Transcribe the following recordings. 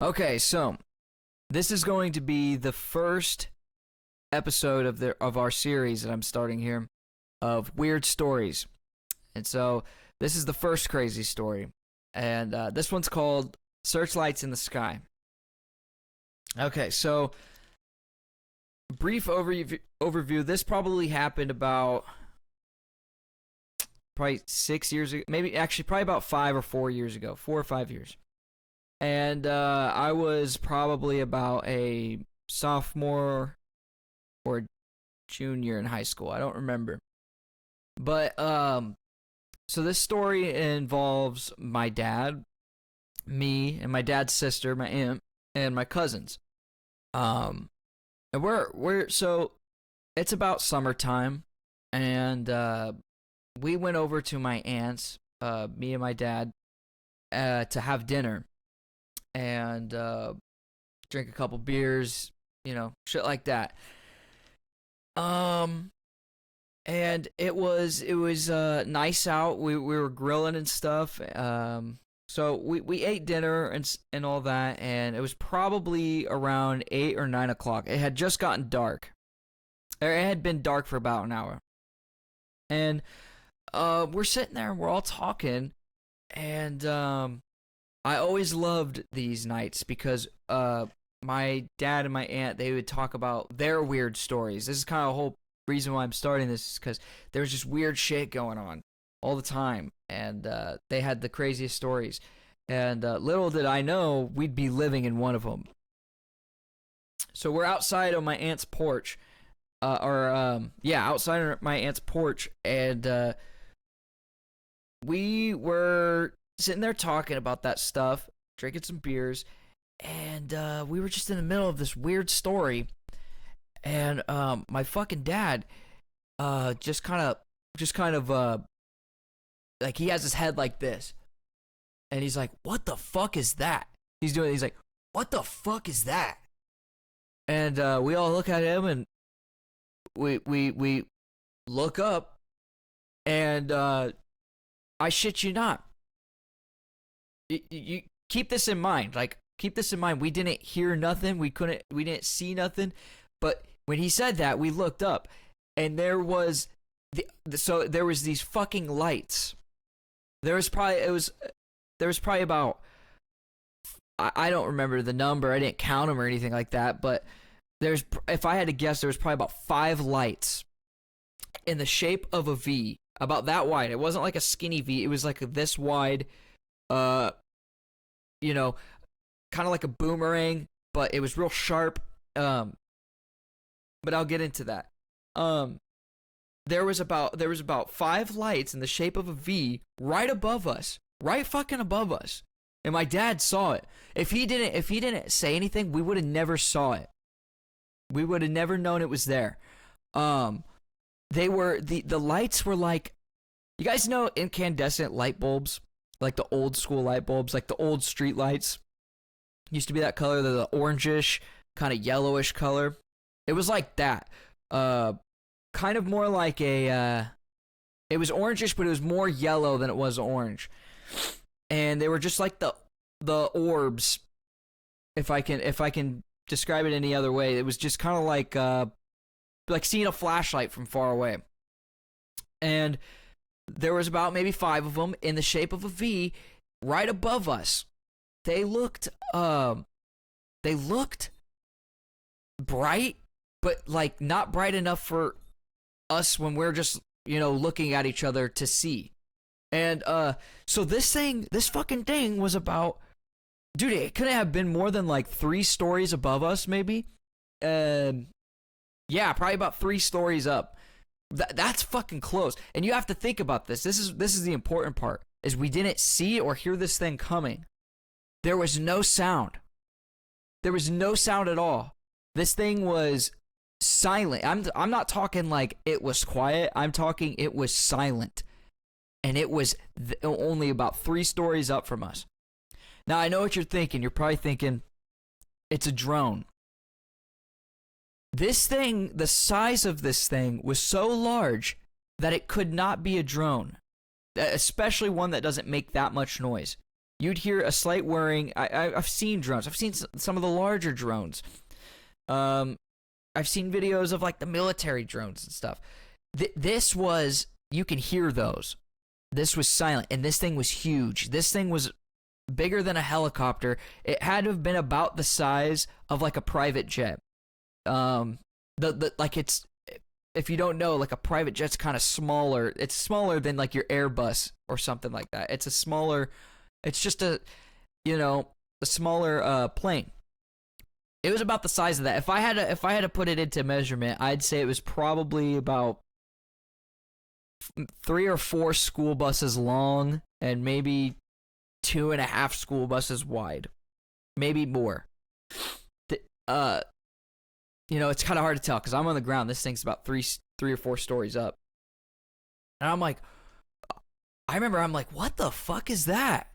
Okay, so this is going to be the first episode of our series that I'm starting here of weird stories. And so this is the first crazy story. And this one's called Searchlights in the Sky. Okay, so brief overview. This probably happened about probably 6 years ago. Maybe actually probably about 5 or 4 years ago. 4 or 5 years. And I was probably about a sophomore or junior in high school. I don't remember. But so this story involves my dad, me, and my dad's sister, my aunt, and my cousins. And we're so it's about summertime, and we went over to my aunt's, me and my dad, to have dinner and drink a couple beers, shit like that. And it was nice out. We were grilling and stuff. So we ate dinner and all that, and it was probably around 8 or 9 o'clock. It had just gotten dark. It had been dark for about an hour. And we're sitting there and we're all talking, and I always loved these nights because my dad and my aunt, they would talk about their weird stories. This is kind of the whole reason why I'm starting this, is because there was just weird shit going on all the time, and they had the craziest stories. And little did I know we'd be living in one of them. So we're outside on my aunt's porch, outside on my aunt's porch, and we were sitting there talking about that stuff, drinking some beers, and we were just in the middle of this weird story, and my fucking dad just kind of like, he has his head like this, and he's like, what the fuck is that? He's like, what the fuck is that? And we all look at him, and we look up, and I shit you not, you keep this in mind. Like, keep this in mind. We didn't hear nothing. We didn't see nothing. But when he said that, we looked up, and there was there was these fucking lights. There was probably about, I don't remember the number. I didn't count them or anything like that. But if I had to guess, there was probably about 5 lights in the shape of a V, about that wide. It wasn't like a skinny V. It was like this wide. Kind of like a boomerang, but it was real sharp. But I'll get into that. There was about 5 lights in the shape of a V right above us, right fucking above us, and my dad saw it. If he didn't say anything, we would have never saw it. We would have never known it was there. They were the lights were like, you guys know incandescent light bulbs, like the old school light bulbs, like the old street lights. Used to be that color, the orangish, kind of yellowish color. It was like that. Kind of more like it was orangish, but it was more yellow than it was orange. And they were just like the orbs. If I can describe it any other way, it was just kind of like seeing a flashlight from far away. And there was about maybe 5 of them in the shape of a V right above us. They looked bright, but like not bright enough for us when we're just, looking at each other to see. And so this fucking thing was about, dude, it couldn't have been more than like 3 stories above us, maybe. Yeah, probably about 3 stories up. That's fucking close. And you have to think about this. This is the important part, is we didn't see or hear this thing coming. There was no sound. There was no sound at all. This thing was silent. I'm not talking like it was quiet. I'm talking it was silent. And it was only about 3 stories up from us. Now, I know what you're thinking. You're probably thinking, it's a drone. This thing, the size of this thing was so large that it could not be a drone. Especially one that doesn't make that much noise. you'd hear a slight whirring. I've seen drones. I've seen some of the larger drones. I've seen videos of like the military drones and stuff. This was, you can hear those. This was silent, and this thing was huge. This thing was bigger than a helicopter. It had to have been about the size of like a private jet. Like it's, if you don't know, like a private jet's kind of smaller. It's smaller than like your Airbus or something like that. It's a smaller, it's just a, a smaller plane. It was about the size of that. If I had to put it into measurement, I'd say it was probably about 3 or 4 school buses long and maybe 2.5 school buses wide, maybe more. It's kind of hard to tell because I'm on the ground. This thing's about 3 or 4 stories up, and I'm like, what the fuck is that?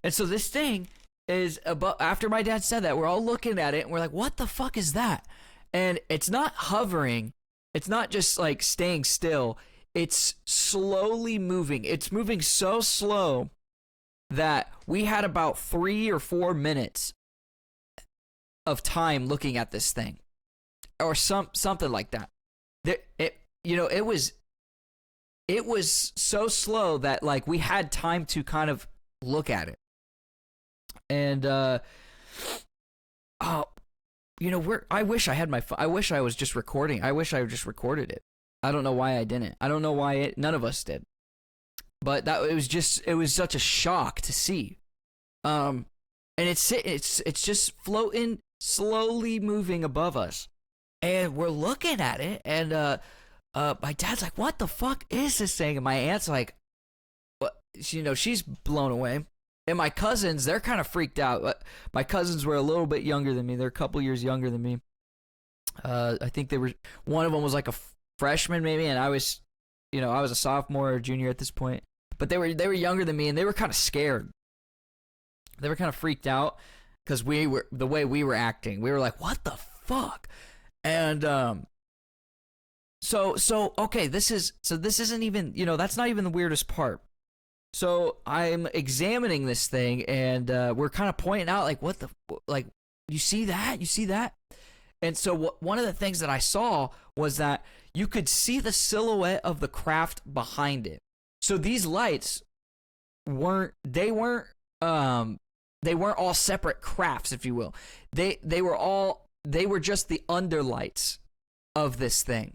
And so this thing is above. After my dad said that, we're all looking at it and we're like, what the fuck is that? And it's not hovering. It's not just like staying still. It's slowly moving. It's moving so slow that we had about 3 or 4 minutes of time looking at this thing, or something like that. It was so slow that like we had time to kind of look at it. And I wish I had my phone. I wish I was just recording. I wish I just recorded it. I don't know why I didn't. I don't know why none of us did. But it was such a shock to see. And it's just floating, slowly moving above us. And we're looking at it, and my dad's like, what the fuck is this thing? And my aunt's like, what? She's blown away. And my cousins, they're kind of freaked out. My cousins were a little bit younger than me. They're a couple years younger than me. I think one of them was like a freshman maybe, and I was a sophomore or junior at this point. But they were younger than me, and they were kind of scared. They were kind of freaked out because the way we were acting. We were like, what the fuck? And so okay, this isn't even, that's not even the weirdest part. So I'm examining this thing, and we're kind of pointing out like, you see that? You see that? And so one of the things that I saw was that you could see the silhouette of the craft behind it. So these lights weren't all separate crafts, if you will. They were just the underlights of this thing.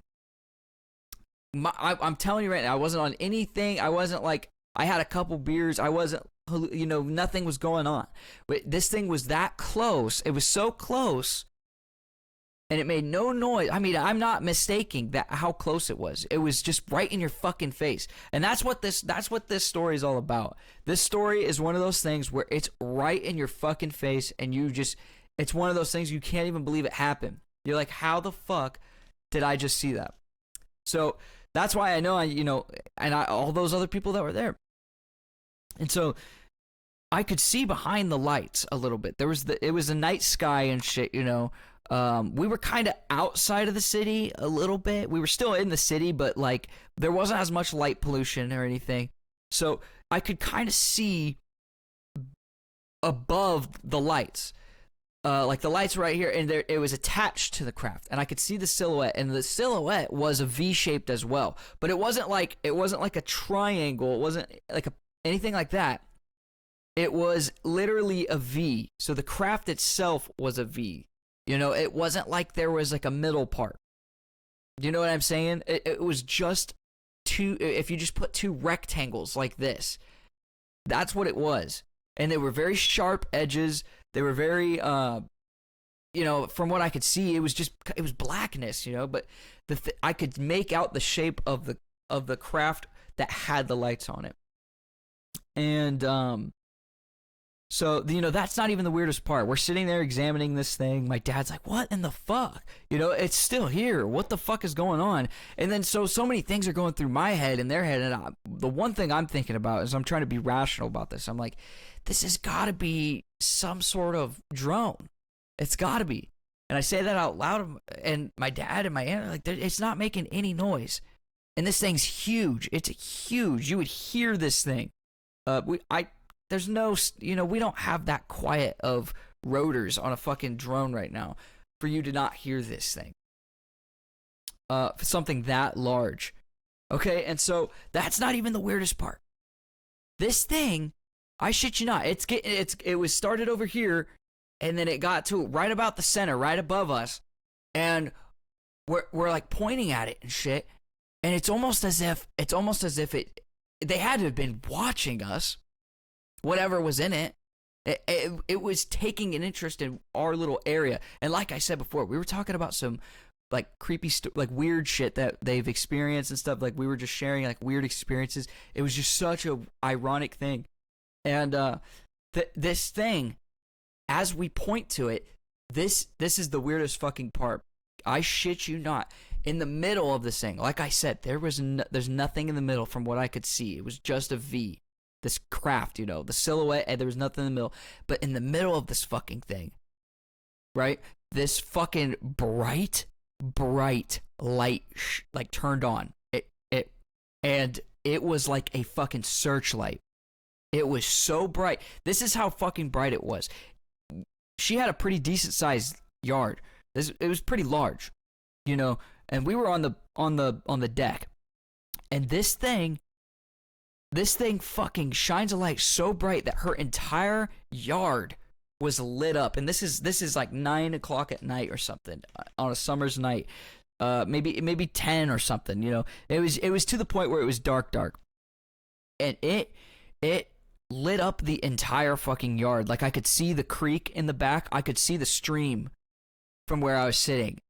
I'm telling you right now, I wasn't on anything. I wasn't like, I had a couple beers. I wasn't, nothing was going on. But this thing was that close. It was so close, and it made no noise. I mean, I'm not mistaking how close it was. It was just right in your fucking face. And that's what this story is all about. This story is one of those things where it's right in your fucking face, and it's one of those things you can't even believe it happened. You're like, how the fuck did I just see that? So that's why I know all those other people that were there. And so I could see behind the lights a little bit. It was a night sky and shit, we were kind of outside of the city a little bit. We were still in the city, but like there wasn't as much light pollution or anything. So I could kind of see above the lights. Like the lights right here, and it was attached to the craft, and I could see the silhouette, and the silhouette was a V-shaped as well. But it wasn't like a triangle. It wasn't like anything like that. It was literally a V. So the craft itself was a V. It wasn't like there was like a middle part. You know what I'm saying? It was just two. If you just put 2 rectangles like this, that's what it was. And they were very sharp edges. They were very, from what I could see, it was blackness, but I could make out the shape of the craft that had the lights on it. And so that's not even the weirdest part. We're sitting there examining this thing. My dad's like, "What in the fuck? It's still here. What the fuck is going on?" And then so many things are going through my head and their head, and the one thing I'm thinking about is I'm trying to be rational about this. I'm like, this has got to be some sort of drone. It's got to be. And I say that out loud, and my dad and my aunt are like, it's not making any noise. And this thing's huge. It's huge. You would hear this thing. there's no, we don't have that quiet of rotors on a fucking drone right now for you to not hear this thing. Something that large. Okay, and so that's not even the weirdest part. This thing, I shit you not, it was started over here, and then it got to right about the center, right above us, and we're like pointing at it and shit, and it's almost as if they had to have been watching us, whatever was in it. It was taking an interest in our little area. And like I said before, we were talking about some like creepy like weird shit that they've experienced and stuff. Like we were just sharing like weird experiences. It was just such a ironic thing. And this thing, as we point to it, this is the weirdest fucking part. I shit you not. In the middle of this thing, like I said, there's nothing in the middle from what I could see. It was just a V. This craft, the silhouette, and there was nothing in the middle. But in the middle of this fucking thing, right? This fucking bright light like turned on. And it was like a fucking searchlight. It was so bright. This is how fucking bright it was. She had a pretty decent sized yard. It was pretty large, and we were on the deck. And this thing fucking shines a light so bright that her entire yard was lit up. And this is like 9 o'clock at night or something on a summer's night, maybe 10 or something. It was to the point where it was dark, and it lit up the entire fucking yard. Like I could see the creek in the back. I could see the stream from where I was sitting.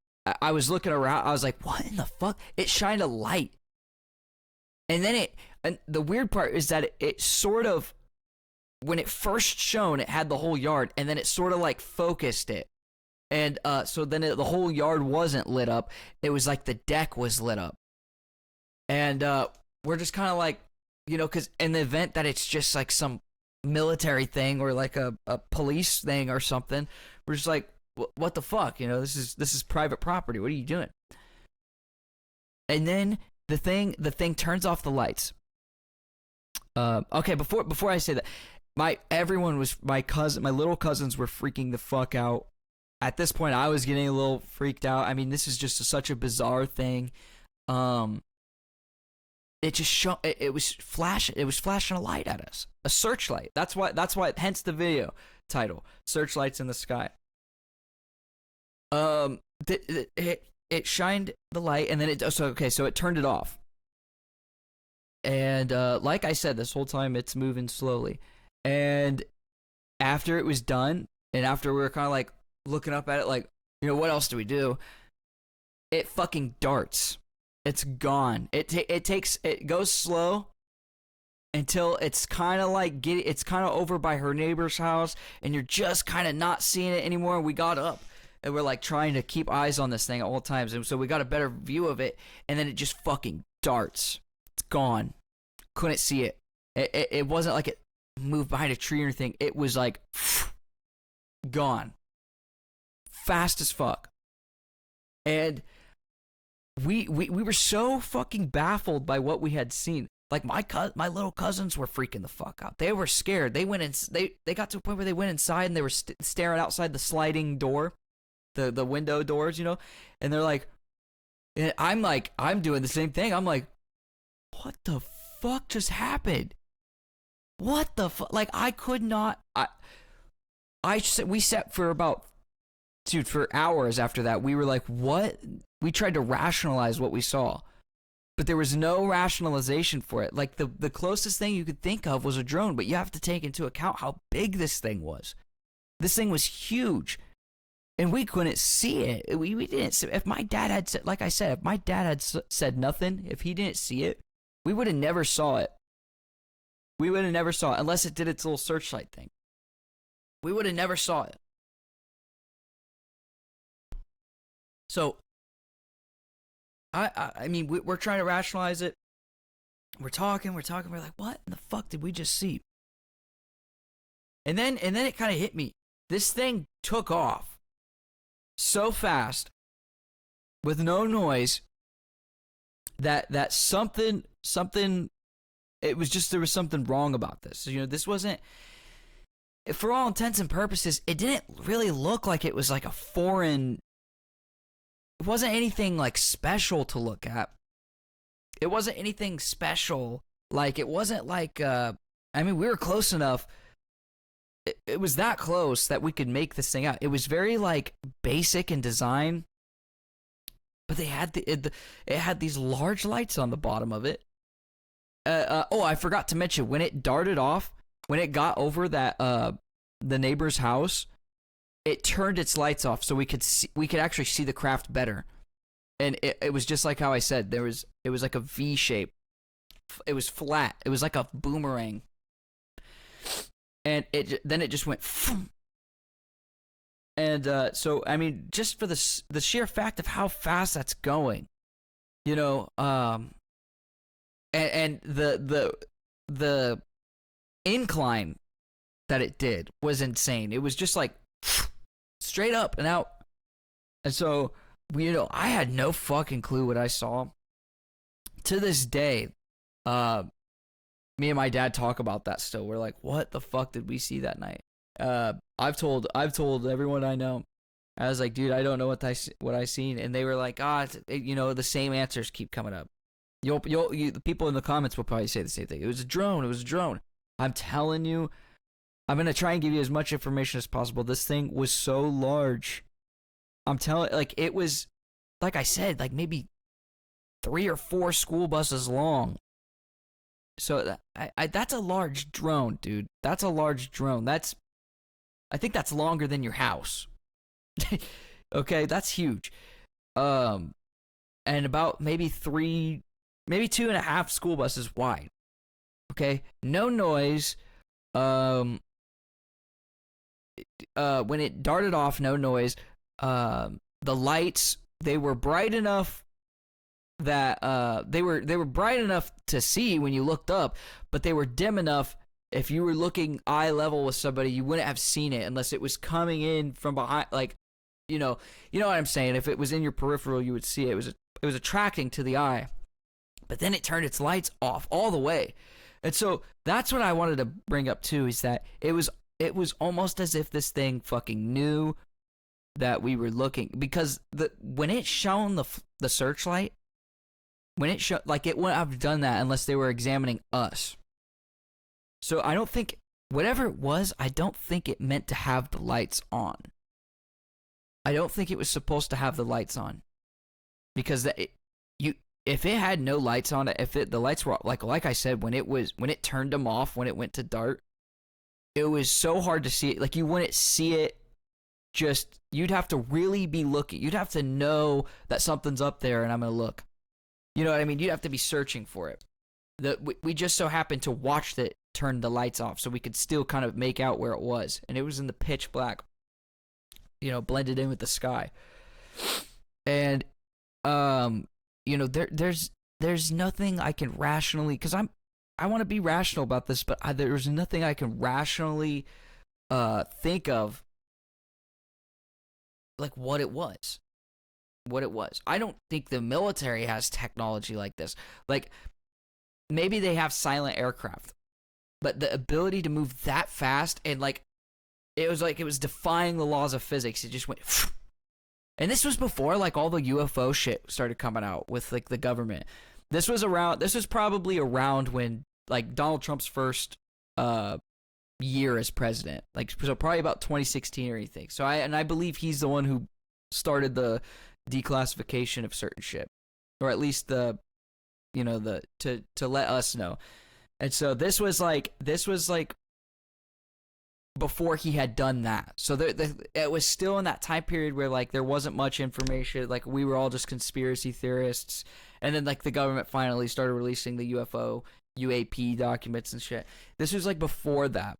I was looking around. I was like, what in the fuck? It shined a light. And then and the weird part is that it sort of, when it first shone, it had the whole yard, and then it sort of like focused it. And so then the whole yard wasn't lit up. It was like the deck was lit up. And we're just kind of like, because in the event that it's just like some military thing or like a police thing or something, we're just like, what the fuck? This is private property. What are you doing? And then the thing turns off the lights. Okay, before I say that, my little cousins were freaking the fuck out. At this point, I was getting a little freaked out. I mean, this is just such a bizarre thing. It just it was flashing a light at us, a searchlight. That's why. Hence the video title, "Searchlights in the Sky." It shined the light, and then so it turned it off. And like I said, this whole time it's moving slowly. And after it was done, and after we were kind of like looking up at it, like, what else do we do? It fucking darts. It's gone. It goes slow until it's kind of like it's kind of over by her neighbor's house, and you're just kind of not seeing it anymore. We got up, and we're like trying to keep eyes on this thing at all times, and so we got a better view of it, and then it just fucking darts. It's gone. Couldn't see it. It wasn't like it moved behind a tree or anything. It was like gone. Fast as fuck. And we were so fucking baffled by what we had seen. Like my little cousins were freaking the fuck out. They were scared. They went in. They got to a point where they went inside and they were staring outside the sliding door, the window doors, and they're like, and I'm doing the same thing. I'm like, what the fuck just happened? What the fuck? Like, I could not. We sat for about, for hours after that. We were like, what? We tried to rationalize what we saw, but there was no rationalization for it. Like, the closest thing you could think of was a drone, but you have to take into account how big this thing was. This thing was huge, and we couldn't see it. We didn't. If my dad had said, like I said, if my dad had said nothing, if he didn't see it, we would have never saw it. We would have never saw it unless it did its little searchlight thing. We would have never saw it. So, I mean, we're trying to rationalize it. We're talking. We're like, what in the fuck did we just see? And then it kind of hit me. This thing took off so fast with no noise that something. It was just, there was something wrong about this. This wasn't. for all intents and purposes, it didn't really look like it was like a foreign. It wasn't anything like special to look at. It wasn't anything special. Like, it wasn't like, I mean, we were close enough. It was that close that we could make this thing out. It was very like basic in design, but they had it had these large lights on the bottom of it. Oh, I forgot to mention, when it darted off, when it got over that the neighbor's house, it turned its lights off so we could actually see the craft better. And it was just like how I said, it was like a V shape. It was flat. It was like a boomerang. And then it just went and so I mean, just for the sheer fact of how fast that's going, you know, and the incline that it did was insane. It was just like straight up and out. And so, you know, I had no fucking clue what I saw. To this day, me and my dad talk about that still. We're like, what the fuck did we see that night? I've told everyone I know. I was like, dude, I don't know what I seen, and they were like, you know, the same answers keep coming up. The people in the comments will probably say the same thing. It was a drone. It was a drone. I'm telling you, I'm gonna try and give you as much information as possible. This thing was so large. I'm telling, like, it was, like I said, like maybe 3 or 4 school buses long. So that's a large drone, dude. That's a large drone. I think that's longer than your house. Okay, that's huge. And about maybe 2.5 school buses wide. Okay, no noise. When it darted off, no noise. The lights, they were bright enough that they were bright enough to see when you looked up, but they were dim enough if you were looking eye level with somebody, you wouldn't have seen it unless it was coming in from behind, like, you know what I'm saying. If it was in your peripheral, you would see it. It was attracting to the eye, but then it turned its lights off all the way. And so that's what I wanted to bring up too, is that it was almost as if this thing fucking knew that we were looking, because when it shone the searchlight, when it showed, like, it wouldn't have done that unless they were examining us. So I don't think, whatever it was, I don't think it meant to have the lights on. I don't think it was supposed to have the lights on, because if it had no lights on it, the lights were like I said, when it turned them off, when it went to dart, it was so hard to see it. Like, you wouldn't see it. Just, you'd have to really be looking. You'd have to know that something's up there and I'm gonna look. You know what I mean? You'd have to be searching for it. We just so happened to watch it turn the lights off, so we could still kind of make out where it was, and it was in the pitch black, you know, blended in with the sky. And you know, there's nothing I can rationally, because I want to be rational about this, but there's nothing I can rationally think of, like, what it was. I don't think the military has technology like this. Like, maybe they have silent aircraft, but the ability to move that fast, and like it was defying the laws of physics. It just went, and this was before like all the UFO shit started coming out with like the government. This was probably around when like Donald Trump's first year as president, like, so probably about 2016 or anything. So I believe he's the one who started the declassification of certain shit, or at least to let us know. And so this was like before he had done that. So it was still in that time period where like there wasn't much information. Like, we were all just conspiracy theorists, and then like the government finally started releasing the UAP documents and shit. This was like before that,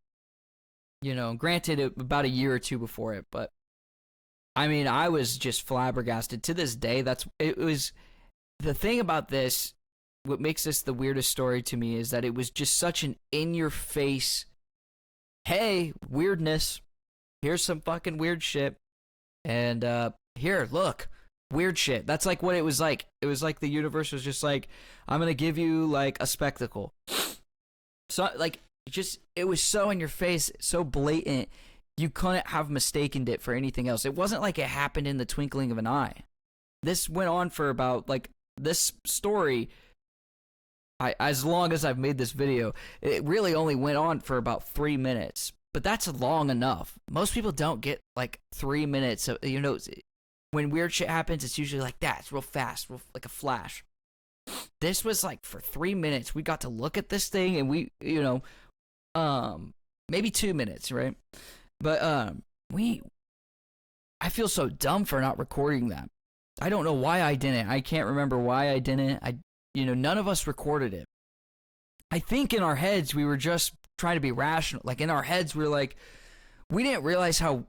you know. Granted, about a year or two before it, but I mean, I was just flabbergasted to this day. It was the thing about this. What makes this the weirdest story to me is that it was just such an in-your-face, hey, weirdness, here's some fucking weird shit, and here, look, weird shit. That's like what it was like. It was like the universe was just like, I'm gonna give you like a spectacle. So like it was so in your face, so blatant. You couldn't have mistaken it for anything else. It wasn't like it happened in the twinkling of an eye. This went on for about, like, this story, as long as I've made this video, it really only went on for about 3 minutes. But that's long enough. Most people don't get, like, 3 minutes. Of, you know, when weird shit happens, it's usually like that. It's real fast, like a flash. This was, like, for 3 minutes. We got to look at this thing, and we, you know, maybe 2 minutes, right? But I feel so dumb for not recording that. I don't know why I didn't. I can't remember why I didn't. None of us recorded it. I think in our heads we were just trying to be rational. Like, in our heads we were like, we didn't realize how,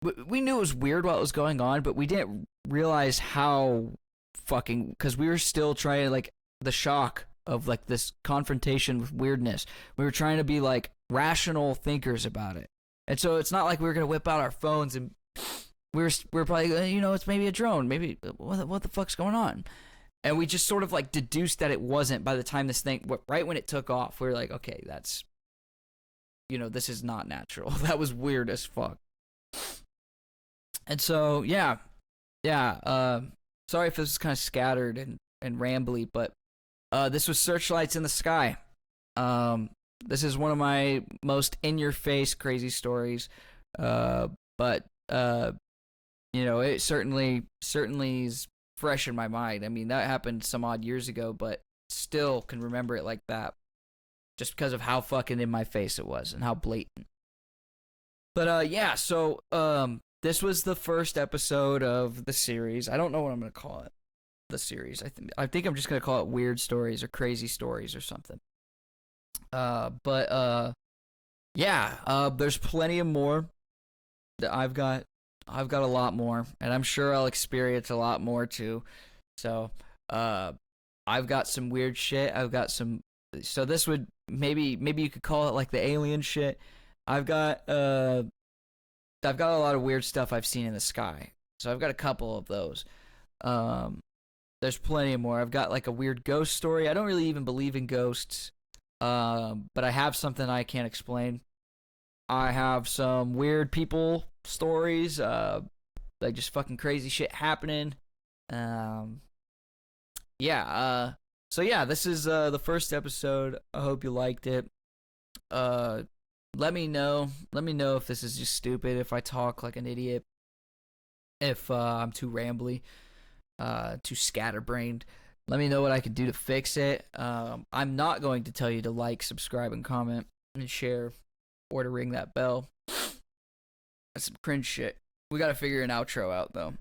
we knew it was weird what was going on, but we didn't realize how fucking, because we were still trying to, like, the shock of, like, this confrontation with weirdness. We were trying to be, like, rational thinkers about it. And so it's not like we were going to whip out our phones and we're probably, you know, it's maybe a drone. Maybe, what the fuck's going on? And we just sort of, like, deduced that it wasn't by the time this thing, right when it took off. We were like, okay, that's, you know, this is not natural. That was weird as fuck. And so, yeah. Sorry if this is kind of scattered and rambly, but this was Searchlights in the Sky. This is one of my most in-your-face crazy stories, but you know, it certainly is fresh in my mind. I mean, that happened some odd years ago, but still can remember it like that, just because of how fucking in my face it was and how blatant. But yeah, so this was the first episode of the series. I don't know what I'm gonna call it. The series. I think I'm just gonna call it Weird Stories or Crazy Stories or something. But there's plenty of more. I've got a lot more, and I'm sure I'll experience a lot more too. So, I've got some weird shit. So this would maybe you could call it like the alien shit. I've got a lot of weird stuff I've seen in the sky. So I've got a couple of those. There's plenty more. I've got like a weird ghost story. I don't really even believe in ghosts. But I have something I can't explain. I have some weird people stories, like just fucking crazy shit happening. So yeah, this is the first episode. I hope you liked it. Let me know if this is just stupid, if I talk like an idiot, if I'm too rambly, too scatterbrained. Let me know what I can do to fix it. I'm not going to tell you to like, subscribe, and comment, and share, or to ring that bell. That's some cringe shit. We gotta figure an outro out, though.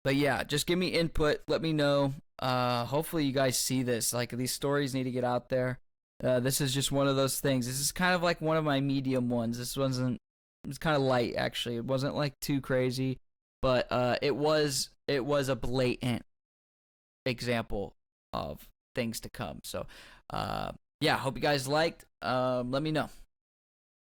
But yeah, just give me input. Let me know. Hopefully you guys see this. Like, these stories need to get out there. This is just one of those things. This is kind of like one of my medium ones. This wasn't... It was kind of light, actually. It wasn't, like, too crazy. But it was a blatant example of things to come. So yeah, hope you guys liked. Let me know.